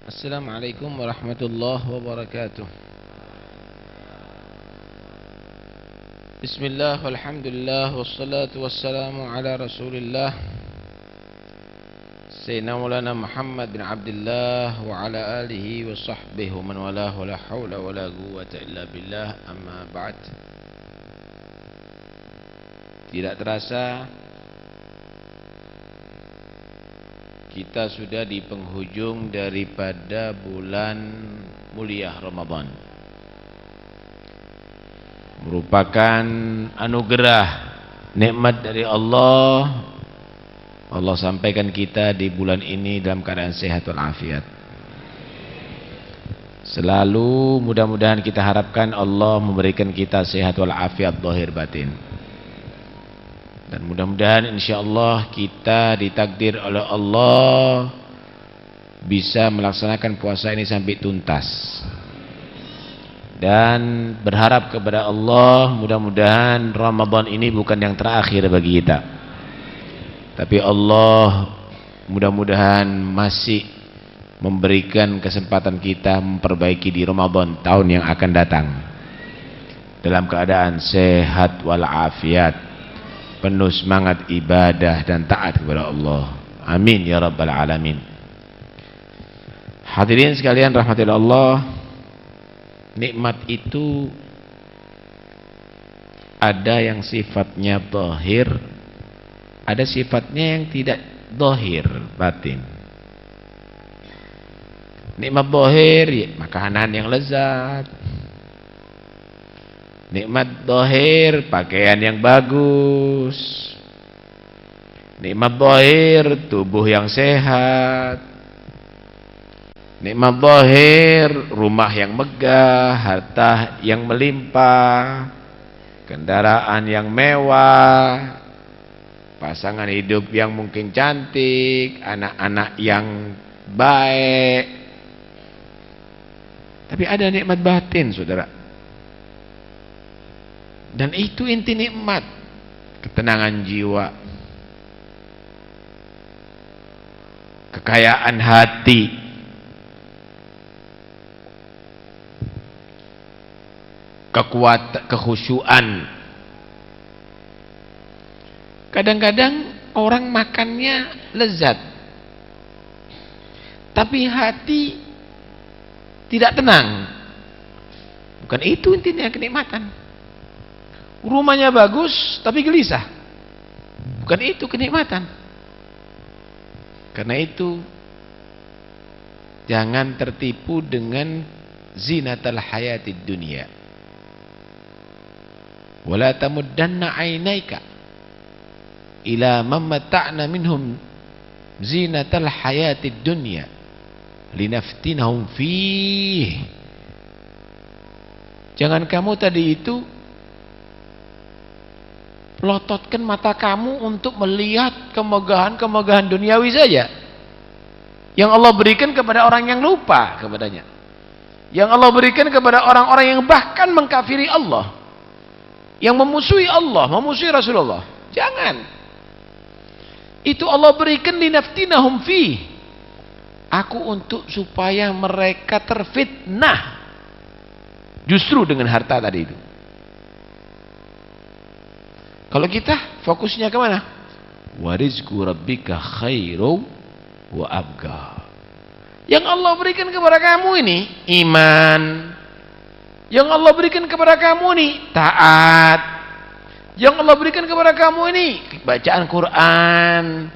Assalamualaikum warahmatullahi wabarakatuh. Bismillah, walhamdulillah, wassalatu wassalamu ala rasulillah Sayyidina Maulana Muhammad bin Abdullah wa ala alihi wa sahbihi wa man walah wa la hawla wa la quwwata illa billah, amma ba'd. Tidak terasa kita sudah di penghujung daripada bulan mulia Ramadan. Merupakan anugerah nikmat dari Allah. Allah sampaikan kita di bulan ini dalam keadaan sehat walafiat. Selalu mudah-mudahan kita harapkan Allah memberikan kita sehat walafiat zahir batin. Dan mudah-mudahan insyaallah kita ditakdir oleh Allah bisa melaksanakan puasa ini sampai tuntas. Dan berharap kepada Allah mudah-mudahan Ramadan ini bukan yang terakhir bagi kita. Tapi Allah mudah-mudahan masih memberikan kesempatan kita memperbaiki di Ramadan tahun yang akan datang. Dalam keadaan sehat walafiat, penuh semangat ibadah dan taat kepada Allah. Amin ya rabbal alamin. Hadirin sekalian rahmatillah Allah, nikmat itu ada yang sifatnya zahir, ada sifatnya yang tidak zahir, batin. Nikmat zahir ya, makanan yang lezat. Nikmat zahir, pakaian yang bagus. Nikmat zahir, tubuh yang sehat. Nikmat zahir, rumah yang megah, harta yang melimpah, kendaraan yang mewah, pasangan hidup yang mungkin cantik, anak-anak yang baik. Tapi ada nikmat batin, saudara. Dan itu inti nikmat, ketenangan jiwa, kekayaan hati, kekuatan, kekhusyuan. Kadang-kadang orang makannya lezat, tapi hati tidak tenang. Bukan itu intinya kenikmatan. Rumahnya bagus tapi gelisah, bukan itu kenikmatan. Karena itu jangan tertipu dengan zinatal hayatid dunia. Wala tamuddanna ainaika ila mammata'na minhum zinatal hayatid dunya linaftinahum fih. Jangan kamu tadi itu pelototkan mata kamu untuk melihat kemegahan-kemegahan duniawi saja yang Allah berikan kepada orang yang lupa kepadanya, yang Allah berikan kepada orang-orang yang bahkan mengkafiri Allah, yang memusuhi Allah, memusuhi Rasulullah. Jangan. Itu Allah berikan linaftinahum fi, aku untuk supaya mereka terfitnah justru dengan harta tadi itu. Kalau kita fokusnya kemana? Warizqu rabbika khairu wa abqa. Yang Allah berikan kepada kamu ini iman. Yang Allah berikan kepada kamu ini taat. Yang Allah berikan kepada kamu ini bacaan Quran.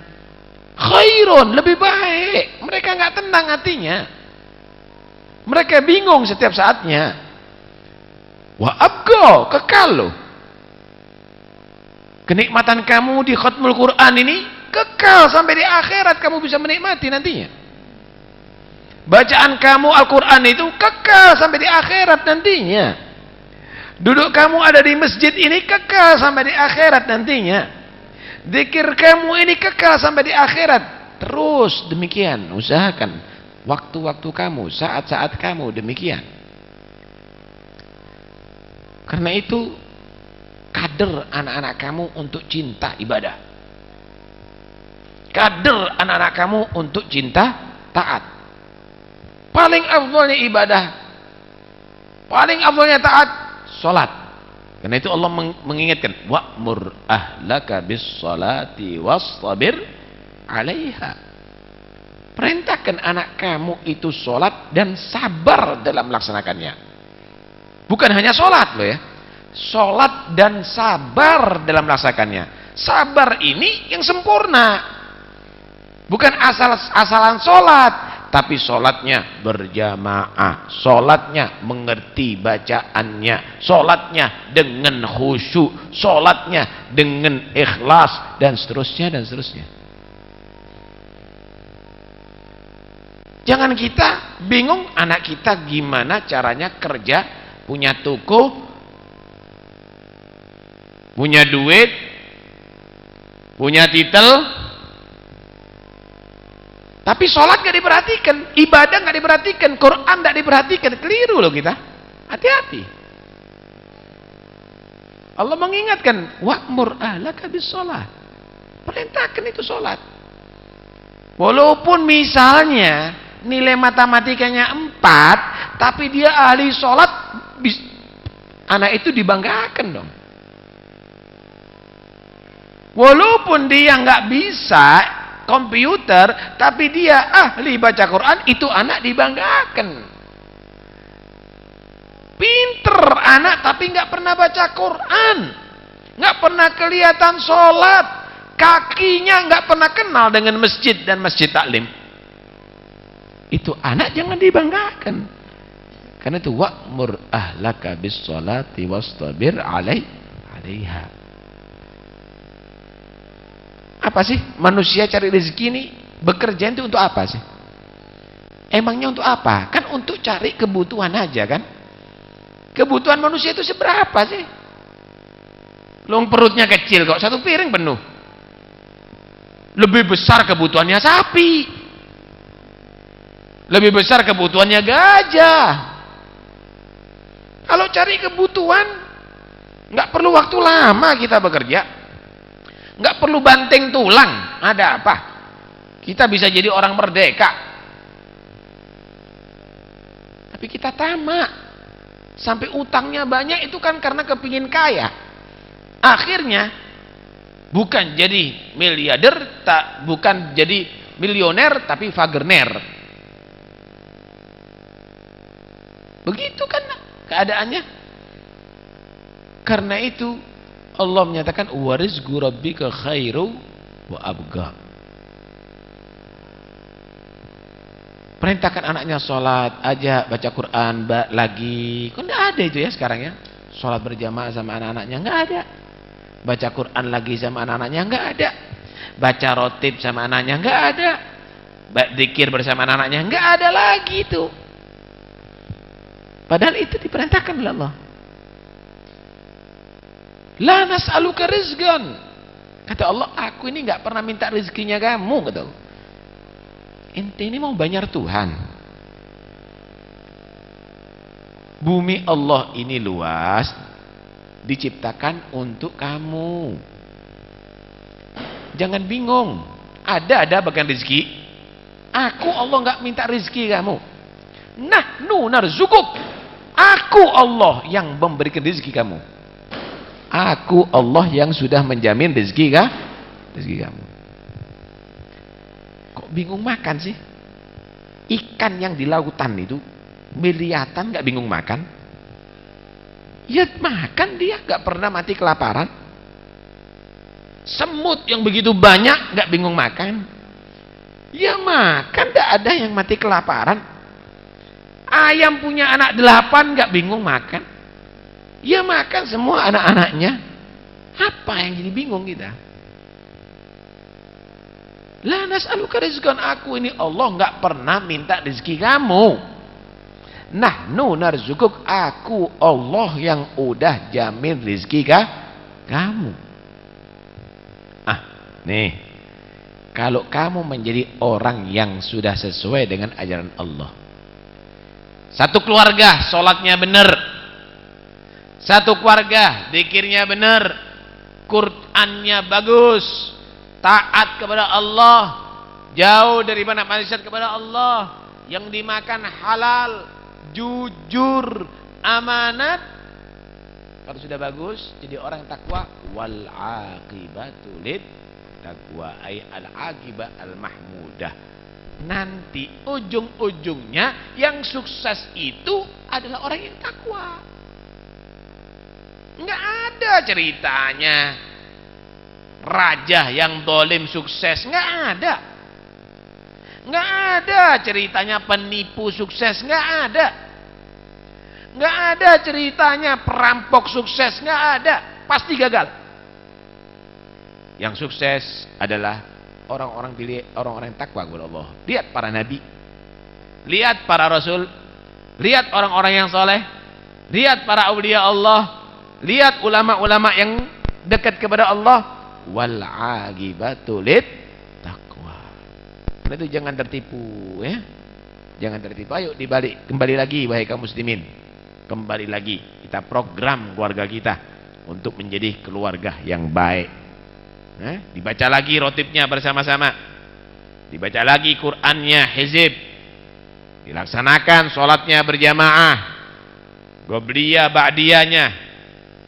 Khairun, lebih baik. Mereka enggak tenang hatinya. Mereka bingung setiap saatnya. Wa abqa, kekal loh. Kenikmatan kamu di khatmul Quran ini kekal sampai di akhirat, kamu bisa menikmati nantinya. Bacaan kamu Al-Quran itu kekal sampai di akhirat nantinya. Duduk kamu ada di masjid ini kekal sampai di akhirat nantinya. Zikir kamu ini kekal sampai di akhirat. Terus demikian, usahakan waktu-waktu kamu, saat-saat kamu demikian. Karena itu kader anak-anak kamu untuk cinta ibadah. Kader anak-anak kamu untuk cinta taat. paling afdalnya ibadah, paling afdalnya taat, salat. Karena itu Allah mengingatkan, wa'mur ahlaka bis salati wastabir 'alaiha. Perintahkan anak kamu itu sholat dan sabar dalam melaksanakannya. Bukan hanya sholat loh ya, sholat dan sabar dalam melaksanakannya. Sabar ini yang sempurna, bukan asal-asalan sholat, tapi sholatnya berjamaah, sholatnya mengerti bacaannya, sholatnya dengan khusyuk, sholatnya dengan ikhlas, dan seterusnya dan seterusnya. Jangan kita bingung anak kita gimana caranya kerja, punya toko, punya duit, punya titel, tapi sholat gak diperhatikan, ibadah gak diperhatikan, Quran gak diperhatikan. Keliru loh kita. Hati-hati. Allah mengingatkan, wa'mur ahlaka bis sholat. Perintahkan itu sholat. Walaupun misalnya nilai matematikanya 4, tapi dia ahli sholat, anak itu dibanggakan dong. Walaupun dia nggak bisa komputer, tapi dia ahli baca Quran, itu anak dibanggakan. Pinter anak tapi nggak pernah baca Quran, nggak pernah kelihatan sholat, kakinya nggak pernah kenal dengan masjid dan masjid taklim. Itu anak jangan dibanggakan. Karena itu wa'mur ahlaka bis salati wastabir 'alaiha. Apa sih manusia cari rezeki ini? Bekerja itu untuk apa sih? Emangnya untuk apa? Kan untuk cari kebutuhan aja kan? Kebutuhan manusia itu seberapa sih? Long perutnya kecil kok, satu piring penuh. Lebih besar kebutuhannya sapi. Lebih besar kebutuhannya gajah. Kalau cari kebutuhan, nggak perlu waktu lama kita bekerja, nggak perlu banting tulang. Ada apa? Kita bisa jadi orang merdeka. Tapi kita tamak, sampai utangnya banyak, itu kan karena kepingin kaya. Akhirnya bukan jadi miliarder, bukan jadi milioner, tapi vagerner. Begitu kan keadaannya. Karena itu Allah menyatakan warizqu rabbika khairu wa abqa. Perintahkan anaknya sholat aja, baca Quran lagi. Kok enggak ada itu ya sekarang ya? Sholat berjamaah sama anak-anaknya enggak ada. Baca Quran lagi sama anak-anaknya enggak ada. Baca rotib sama anaknya enggak ada. Zikir bersama anak-anaknya enggak ada lagi itu. Padahal itu diperintahkan oleh Allah. La nas'aluka rizqan. Kata Allah, aku ini enggak pernah minta rezekinya kamu, kata Allah. Ente ini mau bayar Tuhan. Bumi Allah ini luas, diciptakan untuk kamu. Jangan bingung. Ada bagian rezeki. Aku Allah enggak minta rezeki kamu. Nahnu narzukuk. Aku Allah yang memberikan rezeki kamu. Aku Allah yang sudah menjamin rezeki kamu. Kok bingung makan sih? Ikan yang di lautan itu miliatan gak bingung makan? Ya makan dia, gak pernah mati kelaparan. Semut yang begitu banyak gak bingung makan? Ya makan, gak ada yang mati kelaparan. Ayam punya anak 8 gak bingung makan? Ya makan semua anak-anaknya. Apa yang jadi bingung kita? La nas'aluka rizqan, aku ini Allah gak pernah minta rezeki kamu. Nahnu narzukuk, aku Allah yang udah jamin rezeki kamu. Nih, kalau kamu menjadi orang yang sudah sesuai dengan ajaran Allah, satu keluarga sholatnya benar, satu keluarga zikirnya benar, Qurannya bagus, taat kepada Allah, jauh daripada maksiat kepada Allah, yang dimakan halal, jujur, amanat. Kalau sudah bagus, jadi orang takwa. Wal aqibatu lit taqwa, ay al aqibah al mahmudah. Nanti ujung-ujungnya yang sukses itu adalah orang yang takwa. Enggak ada ceritanya raja yang dolim sukses, enggak ada. Enggak ada ceritanya penipu sukses, enggak ada. Enggak ada ceritanya perampok sukses, enggak ada. Pasti gagal. Yang sukses adalah orang-orang pilih, orang-orang yang takwa kepada Allah. Lihat para nabi, lihat para rasul, lihat orang-orang yang soleh, lihat para aulia Allah, lihat ulama-ulama yang dekat kepada Allah. Wal aqibatu lit taqwa. Karena itu jangan tertipu, ya. Jangan tertipu. Ayo dibalik, kembali lagi wahai kaum muslimin. Kembali lagi kita program keluarga kita untuk menjadi keluarga yang baik. Dibaca lagi rotibnya bersama-sama, dibaca lagi Qur'annya hizib, dilaksanakan sholatnya berjamaah, gobliyah ba'diyahnya,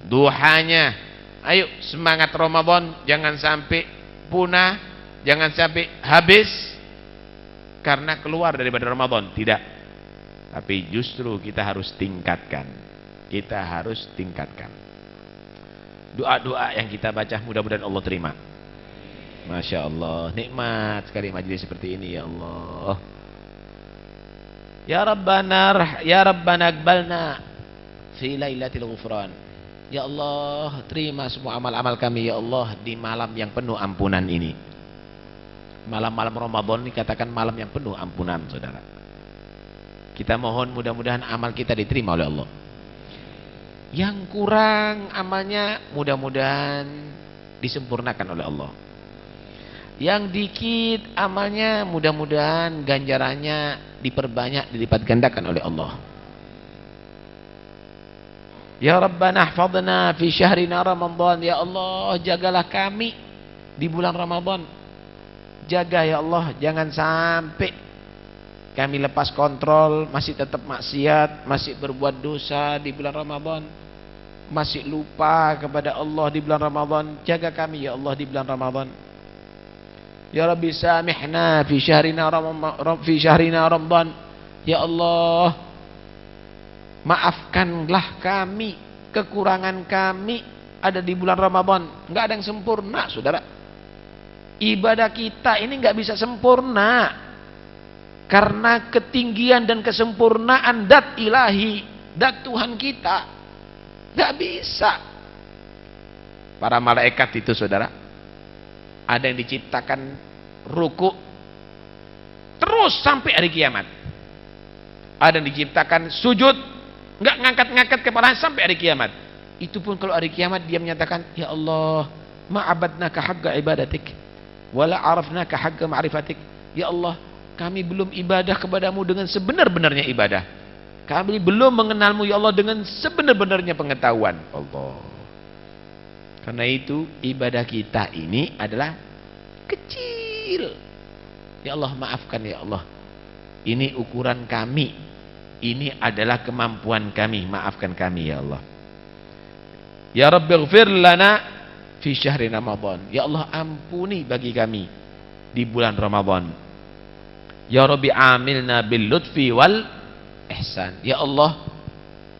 duhanya. Ayo semangat Ramadan, jangan sampai punah, jangan sampai habis karena keluar daripada Ramadan. Tidak, tapi justru kita harus tingkatkan, kita harus tingkatkan doa-doa yang kita baca, mudah-mudahan Allah terima. Masya Allah, nikmat sekali majlis seperti ini, ya Allah. Ya Rabbana aqbalna fi lailatul ghufran. Ya Allah, terima semua amal-amal kami ya Allah di malam yang penuh ampunan ini. Malam-malam Ramadan ini katakan malam yang penuh ampunan, saudara. Kita mohon mudah-mudahan amal kita diterima oleh Allah. Yang kurang amalnya mudah-mudahan disempurnakan oleh Allah. Yang dikit amalnya mudah-mudahan ganjarannya diperbanyak, dilipat gandakan oleh Allah. Ya Rabbana ihfadna fi syahrina Ramadan. Ya Allah, jagalah kami di bulan Ramadan. Jaga ya Allah, jangan sampai kami lepas kontrol, masih tetap maksiat, masih berbuat dosa di bulan Ramadan, masih lupa kepada Allah di bulan Ramadan. Jaga kami ya Allah di bulan Ramadan. Ya Rabbi samihna fi syahrina Ramadan. Ya Allah, maafkanlah kami, kekurangan kami ada di bulan Ramadan. Enggak ada yang sempurna, saudara. Ibadah kita ini enggak bisa sempurna karena ketinggian dan kesempurnaan dat ilahi, dat Tuhan kita. Enggak bisa. Para malaikat itu, saudara, ada yang diciptakan ruku terus sampai hari kiamat. Ada yang diciptakan sujud, enggak ngangkat-ngangkat kepala sampai hari kiamat. Itu pun kalau hari kiamat dia menyatakan, ya Allah, ma'abadnaka haqqa ibadatik wala arafnaka haqqa ma'rifatik. Ya Allah, kami belum ibadah kepadamu dengan sebenar-benarnya ibadah. Kami belum mengenalmu ya Allah dengan sebenar-benarnya pengetahuan. Allah. Karena itu ibadah kita ini adalah kecil. Ya Allah, maafkan ya Allah. Ini ukuran kami. Ini adalah kemampuan kami. Maafkan kami ya Allah. Ya Rabbi ighfir lana fi syahri Ramadan. Ya Allah, ampuni bagi kami di bulan Ramadan. Ya Rabbi amilna bil lutfi wal ihsan. Ya Allah,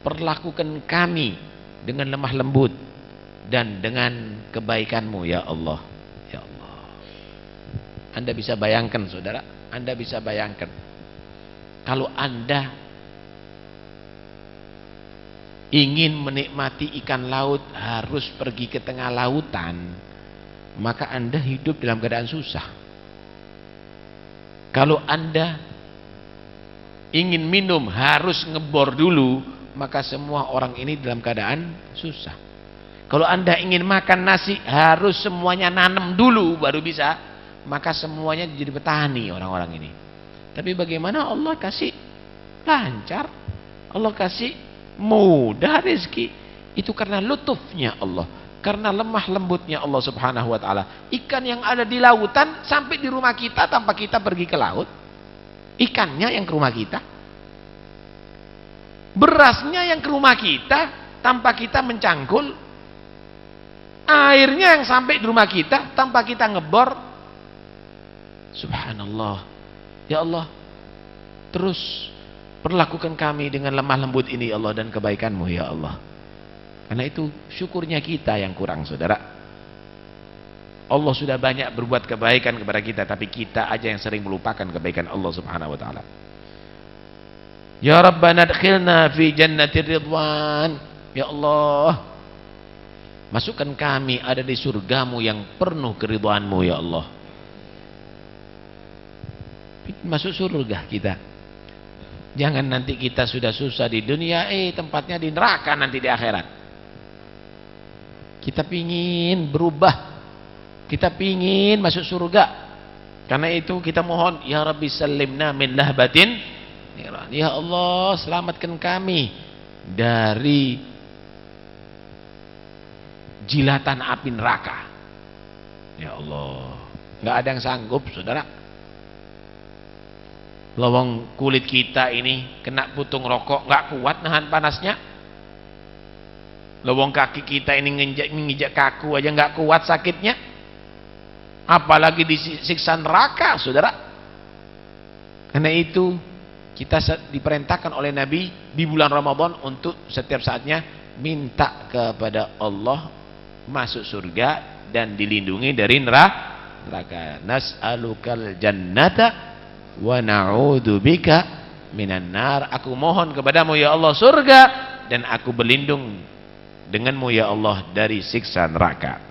perlakukan kami dengan lemah lembut dan dengan kebaikanmu ya Allah. Ya Allah. Anda bisa bayangkan, saudara, Anda bisa bayangkan kalau Anda ingin menikmati ikan laut harus pergi ke tengah lautan, maka Anda hidup dalam keadaan susah. Kalau Anda ingin minum harus ngebor dulu, maka semua orang ini dalam keadaan susah. Kalau Anda ingin makan nasi harus semuanya nanam dulu baru bisa, maka semuanya jadi petani orang-orang ini. Tapi bagaimana Allah kasih lancar, Allah kasih mudah rezeki? Itu karena lutufnya Allah, karena lemah lembutnya Allah subhanahu wa ta'ala. Ikan yang ada di lautan sampai di rumah kita tanpa kita pergi ke laut. Ikannya yang ke rumah kita, berasnya yang ke rumah kita tanpa kita mencangkul, airnya yang sampai di rumah kita tanpa kita ngebor. Subhanallah. Ya Allah, terus perlakukan kami dengan lemah lembut ini ya Allah, dan kebaikan-Mu ya Allah. Karena itu syukurnya kita yang kurang, saudara. Allah sudah banyak berbuat kebaikan kepada kita, tapi kita aja yang sering melupakan kebaikan Allah Subhanahu wa taala. Ya Rabbana adkhilna fi jannatir ridwan. Ya Allah, masukkan kami ada di surgamu yang penuh keridhaan-Mu ya Allah. Masuk surga kita. Jangan nanti kita sudah susah di dunia, tempatnya di neraka nanti di akhirat. Kita pingin berubah, kita pingin masuk surga. Karena itu kita mohon, ya Rabbi salimna min lahbatin niran. Ya Allah, selamatkan kami dari jilatan api neraka. Ya Allah, nggak ada yang sanggup, saudara. Lawang kulit kita ini kena putung rokok, nggak kuat nahan panasnya. Lawang kaki kita ini nginjak kaku aja nggak kuat sakitnya, apalagi disiksa neraka, saudara. Karena itu kita diperintahkan oleh Nabi di bulan Ramadan untuk setiap saatnya minta kepada Allah masuk surga dan dilindungi dari neraka. Nas'alukal jannata wa na'udzubika minan nar. Aku mohon kepadamu ya Allah surga, dan aku berlindung denganmu ya Allah dari siksa neraka.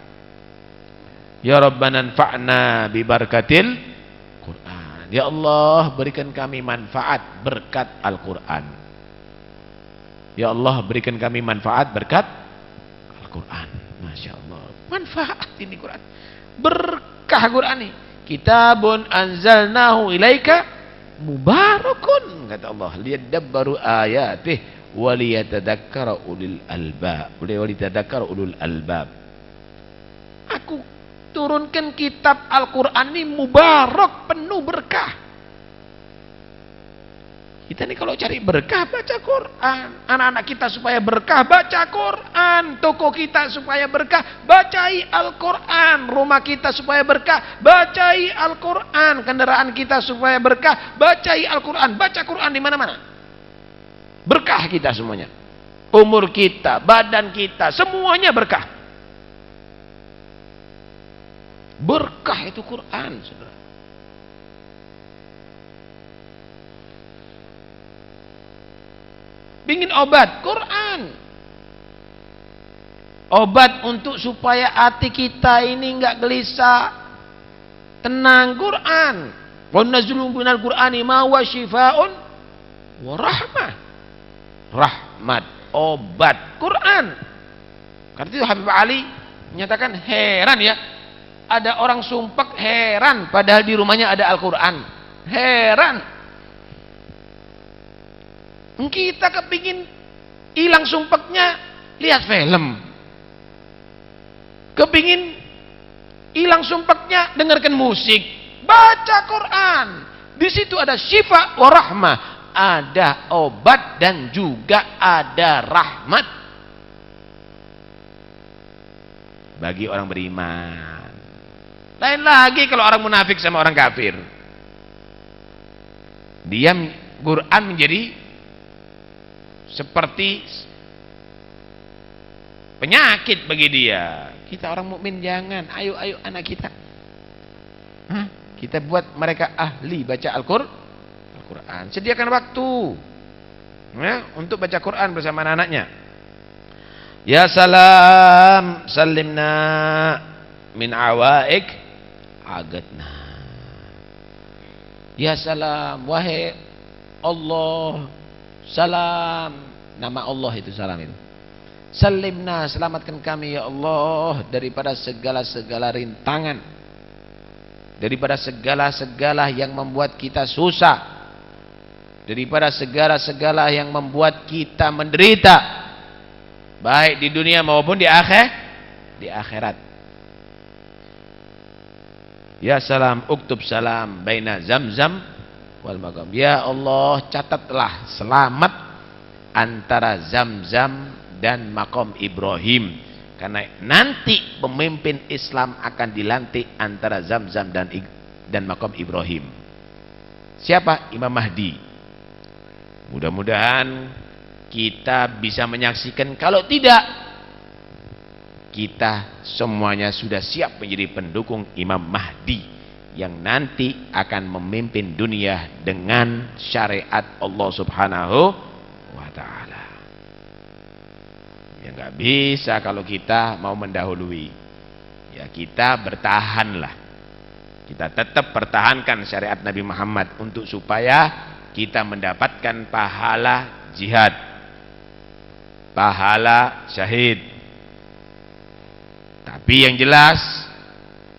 Ya Rabbana anfa'na bi barakatil Quran. Ya Allah, berikan kami manfaat berkat Al-Quran. Ya Allah, berikan kami manfaat berkat Al-Quran. Masya Allah, manfaat ini Quran, berkah Quran ini. Kitabun anzalnahu ilaika mubarakun, kata Allah, liyadabbaru ayatih waliyatadakkara ulul albab. Aku turunkan kitab Al-Quran ini mubarak, penuh berkah. Kita nih kalau cari berkah baca Quran, anak-anak kita supaya berkah baca Quran, toko kita supaya berkah bacai Al-Quran, rumah kita supaya berkah bacai Al-Quran, kendaraan kita supaya berkah bacai Al-Quran. Baca Quran di mana-mana, berkah kita semuanya, umur kita, badan kita, semuanya berkah. Berkah itu Quran, saudara. Pingin obat, Quran. Obat untuk supaya hati kita ini enggak gelisah, tenang, Quran. Wa nazlu minal Qur'ani ma huwa syifaa'un wa rahmah. Rahmat, obat, Quran. Karena itu Habib Ali menyatakan, heran ya, ada orang sumpek heran padahal di rumahnya ada Al-Quran. Heran. Kita kepingin hilang sumpeknya, lihat film. Kepingin hilang sumpeknya, dengarkan musik. Baca Quran. Di situ ada syifa wa rahmah, ada obat dan juga ada rahmat bagi orang beriman. Lain lagi kalau orang munafik sama orang kafir. Diam, Quran menjadi seperti penyakit bagi dia. Kita orang mukmin jangan. Ayo anak kita, kita buat mereka ahli baca Al-Quran. Sediakan waktu untuk baca Quran bersama anak-anaknya. Ya salam, salimna min awaik agatna. Ya salam, wahai Allah, salam, nama Allah itu salam itu. Salimna, selamatkan kami ya Allah daripada segala-segala rintangan, daripada segala-segala yang membuat kita susah, daripada segala-segala yang membuat kita menderita, baik di dunia maupun di akhirat. Ya salam, uktub salam baina Zamzam wal maqam. Ya Allah, catatlah selamat antara Zamzam dan maqam Ibrahim, karena nanti pemimpin Islam akan dilantik antara Zamzam dan maqam Ibrahim. Siapa? Imam Mahdi. Mudah-mudahan kita bisa menyaksikan. Kalau tidak, kita semuanya sudah siap menjadi pendukung Imam Mahdi yang nanti akan memimpin dunia dengan syariat Allah Subhanahu wa ta'ala. Ya nggak bisa kalau kita mau mendahului. Ya kita bertahanlah. Kita tetap pertahankan syariat Nabi Muhammad untuk supaya kita mendapatkan pahala jihad, pahala syahid. Tapi yang jelas,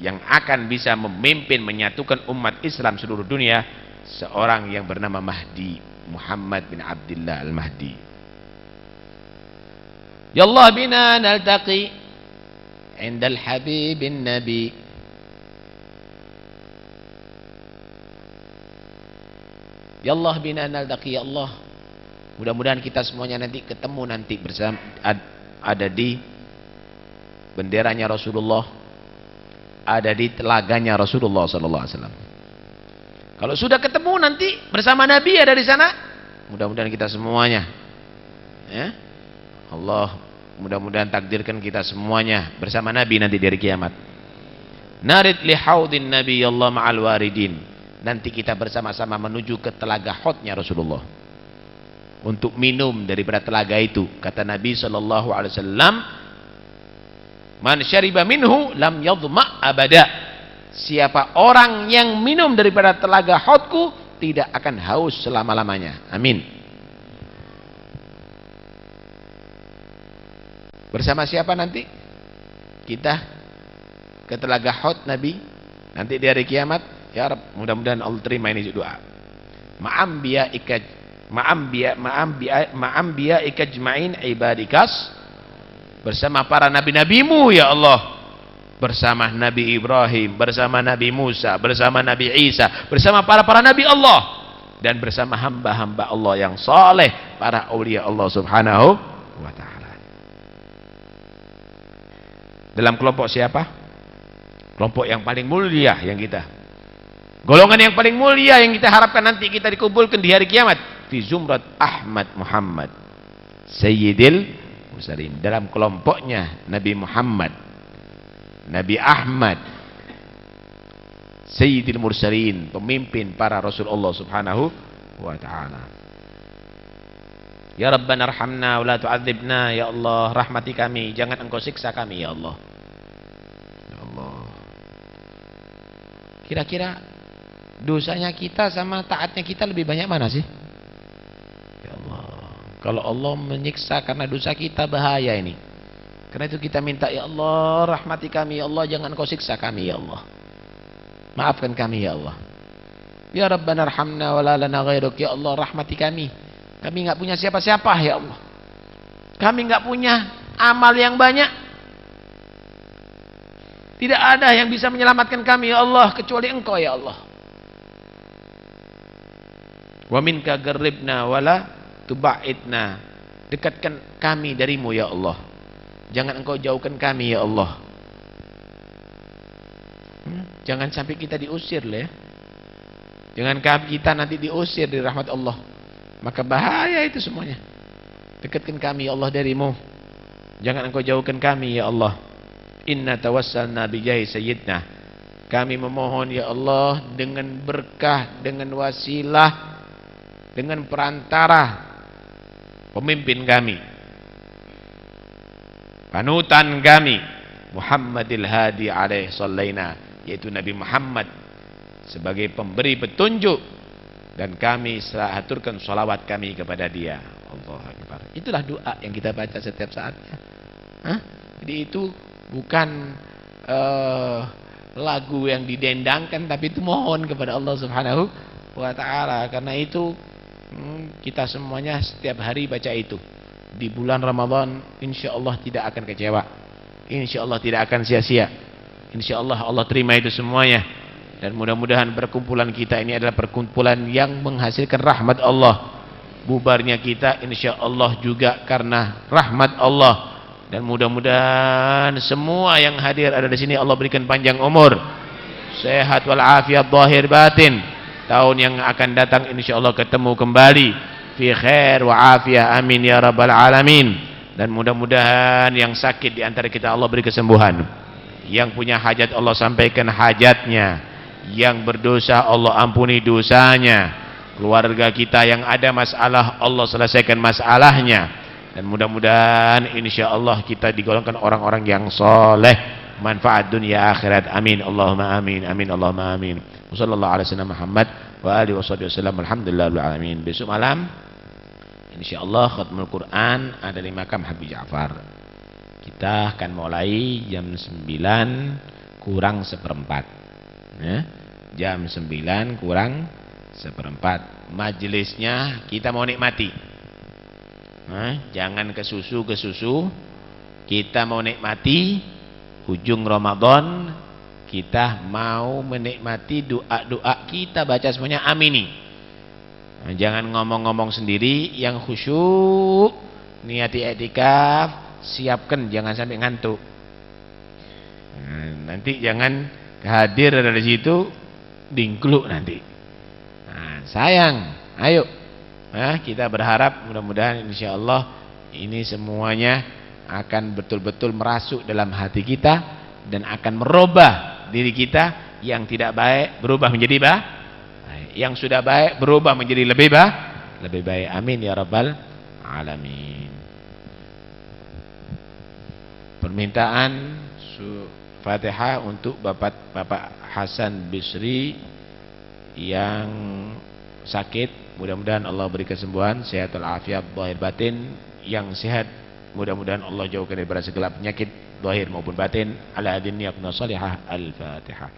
yang akan bisa memimpin menyatukan umat Islam seluruh dunia, seorang yang bernama Mahdi, Muhammad bin Abdullah al-Mahdi. Ya Allah bina naltaqi indal habibin nabi. Ya Allah bina naltaqi, ya Allah, mudah-mudahan kita semuanya nanti ketemu nanti bersama, ada di benderanya Rasulullah, ada di telaganya Rasulullah sallallahu alaihi wasallam. Kalau sudah ketemu nanti bersama Nabi ada di sana, mudah-mudahan kita semuanya, ya Allah, mudah-mudahan takdirkan kita semuanya bersama Nabi nanti di hari kiamat. Narid li haudin Nabi Allah ma'al waridin. Nanti kita bersama-sama menuju ke telaga haudnya Rasulullah untuk minum daripada telaga itu. Kata Nabi sallallahu alaihi wasallam, man syariba minhu lam yadhma abada. Siapa orang yang minum daripada telaga haudku tidak akan haus selama-lamanya. Amin. Bersama siapa nanti kita ke telaga haud Nabi nanti di hari kiamat? Ya Rabb, mudah-mudahan Allah terima ini doa. Ma'ambiya ikajma'in ibadikas, bersama para nabi-nabimu ya Allah, bersama Nabi Ibrahim, bersama Nabi Musa, bersama Nabi Isa, bersama para nabi Allah, dan bersama hamba-hamba Allah yang saleh, para aulia Allah Subhanahu wa ta'ala. Dalam kelompok siapa? Kelompok yang paling mulia yang kita, golongan yang paling mulia yang kita harapkan nanti kita dikumpulkan di hari kiamat, fi zumrat Ahmad Muhammad Sayyidil Mursalin, dalam kelompoknya Nabi Muhammad, Nabi Ahmad Sayyidil Mursalin, pemimpin para Rasul Allah Subhanahu wa ta'ala. Ya Rabbana arhamna wa la tu'adzibna, ya Allah rahmati kami, jangan engkau siksa kami ya Allah. Ya Allah, kira-kira dosanya kita sama taatnya kita lebih banyak mana sih? Ya Allah, kalau Allah menyiksa karena dosa kita bahaya ini. Karena itu kita minta, ya Allah rahmati kami ya Allah, jangan kau siksa kami ya Allah, maafkan kami ya Allah. Ya Rabbana arhamna wa la lana ghairuk, ya Allah rahmati kami, kami enggak punya siapa-siapa ya Allah, kami enggak punya amal yang banyak, tidak ada yang bisa menyelamatkan kami ya Allah kecuali engkau ya Allah. Wa minka garribna wala tubaidna, dekatkan kami darimu ya Allah, jangan engkau jauhkan kami ya Allah. Jangan sampai kita diusir lah ya, jangan kita nanti diusir dari rahmat Allah, maka bahaya itu semuanya. Dekatkan kami ya Allah darimu, jangan engkau jauhkan kami ya Allah. Inna tawassalna bijahi sayyidina, kami memohon ya Allah dengan berkah, dengan wasilah, dengan perantara pemimpin kami, panutan kami, Muhammadil Hadi alaihi sallaina, yaitu Nabi Muhammad sebagai pemberi petunjuk, dan kami haturkan salawat kami kepada dia. Allahu Akbar. Itulah doa yang kita baca setiap saatnya. Jadi itu bukan lagu yang didendangkan, tapi itu mohon kepada Allah Subhanahu wa ta'ala. Karena itu kita semuanya setiap hari baca itu. Di bulan Ramadan insya Allah tidak akan kecewa, insya Allah tidak akan sia-sia, insya Allah Allah terima itu semuanya. Dan mudah-mudahan perkumpulan kita ini adalah perkumpulan yang menghasilkan rahmat Allah. Bubarnya kita insya Allah juga karena rahmat Allah. Dan mudah-mudahan semua yang hadir ada di sini Allah berikan panjang umur, sehat walafiat zahir batin. Tahun yang akan datang insya Allah ketemu kembali fi khair wa afiyah, amin ya rabbal alamin. Dan mudah-mudahan yang sakit di antara kita Allah beri kesembuhan, yang punya hajat Allah sampaikan hajatnya, yang berdosa Allah ampuni dosanya, keluarga kita yang ada masalah Allah selesaikan masalahnya. Dan mudah-mudahan insya Allah kita digolongkan orang-orang yang soleh, manfaat dunia akhirat, amin Allahumma amin, amin Allahumma amin. Wassallallahu ala sayyidina Muhammad wa alihi wasallam. Alhamdulillahil alamin. Besok malam insyaallah khatmul Quran ada di makam Habib Ja'far. Kita akan mulai jam 9 kurang seperempat ya. Jam 9 kurang seperempat. Majelisnya kita mau nikmati, jangan kesusu. Kita mau nikmati ujung Ramadan. Kita mau menikmati doa-doa kita baca semuanya amini. Jangan ngomong-ngomong sendiri, yang khusyuk niati i'tikaf, siapkan jangan sampai ngantuk. Nanti jangan hadir dari situ dingkluk nanti. Sayang, ayo. Kita berharap mudah-mudahan insyaallah ini semuanya akan betul-betul merasuk dalam hati kita dan akan merubah diri kita yang tidak baik berubah menjadi baik, yang sudah baik berubah menjadi lebih baik. Amin ya rabbal alamin. Permintaan Fatihah untuk Bapak Hasan Bisri yang sakit, mudah-mudahan Allah beri kesembuhan, sehat walafiat zahir batin. Yang sehat mudah-mudahan Allah jauhkan dari segala penyakit zahir maupun batin. Ala adin niyatna salihah. Al-Fatihah.